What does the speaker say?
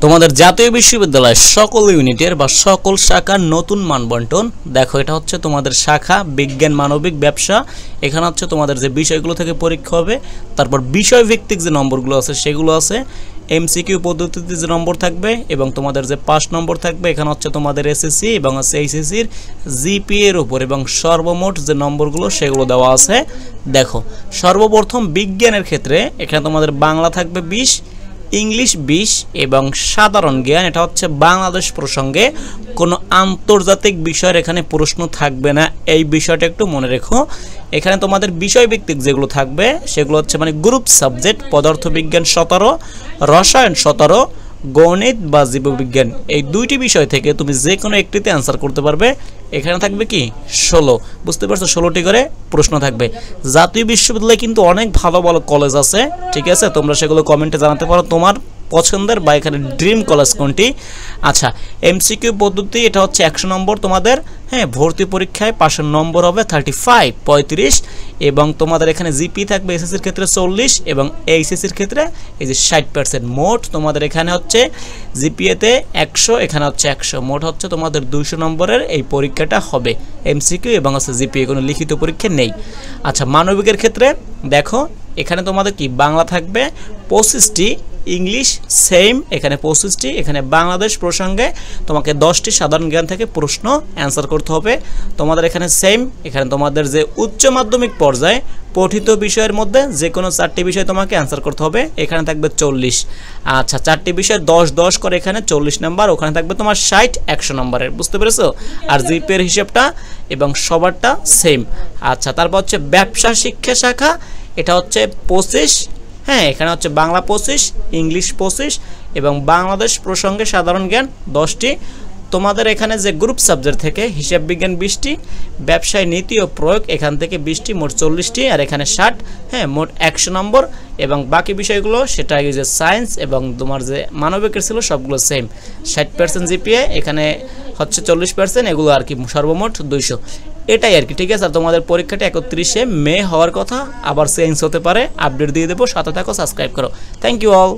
তোমাদের জাতীয় বিশ্ববিদ্যালয়ের সকল ইউনিটের বা সকল শাখার নতুন মানবন্টন দেখো। এটা হচ্ছে তোমাদের শাখা বিজ্ঞান, মানবিক, ব্যবসা। এখানে হচ্ছে তোমাদের যে বিষয়গুলো থেকে পরীক্ষা হবে, তারপর বিষয়ভিত্তিক যে নম্বরগুলো আছে সেগুলো আছে, এমসিকিউ পদ্ধতিতে যে নম্বর থাকবে এবং তোমাদের যে 5 নম্বর থাকবে। এখানে হচ্ছে তোমাদের এসএসসি এবং এইচএসসির জিপিএ এর উপর এবং সর্বমোট যে নম্বরগুলো সেগুলো দেওয়া আছে। দেখো সর্বপ্রথম বিজ্ঞানের ক্ষেত্রে এখানে তোমাদের বাংলা থাকবে 20, ইংলিশ 20 এবং সাধারণ জ্ঞান। এটা হচ্ছে বাংলাদেশ প্রসঙ্গে কোনো আন্তর্জাতিক বিষয়ের এখানে প্রশ্ন থাকবে না, এই বিষয়টা একটু মনে রেখো। এখানে তোমাদের বিষয়ভিত্তিক যেগুলো থাকবে সেগুলো হচ্ছে মানে গ্রুপ সাবজেক্ট, পদার্থবিজ্ঞান 17, রসায়ন 17, গণিত বা জীববিজ্ঞান। এই দুইটি বিষয় থেকে তুমি যে কোনো একটিতে অ্যান্সার করতে পারবে। এখানে থাকবে কি 16, বুঝতে পারছো, 16টি করে প্রশ্ন থাকবে। জাতীয় বিশ্ববিদ্যালয়ে কিন্তু অনেক ভালো ভালো কলেজ আছে, ঠিক আছে, তোমরা সেগুলো কমেন্টে জানাতে পারো তোমার পছন্দের বা এখানে ড্রিম কলেজ কোনটি। আচ্ছা, এমসিকিউ পদ্ধতি, এটা হচ্ছে 100 নম্বর তোমাদের। হ্যাঁ, ভর্তি পরীক্ষায় পাশের নম্বর হবে 35 এবং তোমাদের এখানে জিপি থাকবে এসএসসির ক্ষেত্রে 40 এবং এইচএসসির ক্ষেত্রে এই যে 60%। মোট তোমাদের এখানে হচ্ছে জিপিএতে 100, এখানে হচ্ছে 100, মোট হচ্ছে তোমাদের 200 নম্বরের এই পরীক্ষাটা হবে। এমসিকিউ এবং হচ্ছে জিপিএ, কোনো লিখিত পরীক্ষা নেই। আচ্ছা, মানবিকের ক্ষেত্রে দেখো এখানে তোমাদের কি বাংলা থাকবে 25টি, ইংলিশ সেম এখানে 25টি, এখানে বাংলাদেশ প্রসঙ্গে তোমাকে 10টি সাধারণ জ্ঞান থেকে প্রশ্ন অ্যান্সার করতে হবে। তোমাদের এখানে সেম, এখানে তোমাদের যে উচ্চ মাধ্যমিক পর্যায়ে পঠিত বিষয়ের মধ্যে যে কোনো 4টি বিষয় তোমাকে অ্যান্সার করতে হবে, এখানে থাকবে 40। আচ্ছা, 4টি বিষয় 10 করে এখানে 40 নাম্বার, ওখানে থাকবে তোমার 60-100 নম্বরের, বুঝতে পেরেছো। আর জিপিএর হিসেবটা এবং সবারটা সেম। আচ্ছা, তারপর হচ্ছে ব্যবসা শিক্ষা শাখা, এটা হচ্ছে 25। হ্যাঁ, এখানে হচ্ছে বাংলা 25, ইংলিশ 25 এবং বাংলাদেশ প্রসঙ্গে সাধারণ জ্ঞান 10টি। তোমাদের এখানে যে গ্রুপ সাবজেক্ট থেকে হিসাব বিজ্ঞান 20টি, ব্যবসায় নীতি ও প্রয়োগ এখান থেকে 20টি, মোট 40টি, আর এখানে 60। হ্যাঁ, মোট 100 নম্বর এবং বাকি বিষয়গুলো সেটা যে সায়েন্স এবং তোমার যে মানবিকের ছিল সবগুলো সেম। 60% জিপিএ, এখানে হচ্ছে 40%, এগুলো আর কি সর্বমোট 200। এটাই আর কি, ঠিক আছে। আর তোমাদের পরীক্ষাটা 31শে মে হওয়ার কথা, আবার চেঞ্জ হতে পারে, আপডেট দিয়ে দেবো, সাথে থাকো, সাবস্ক্রাইব করো। Thank you all.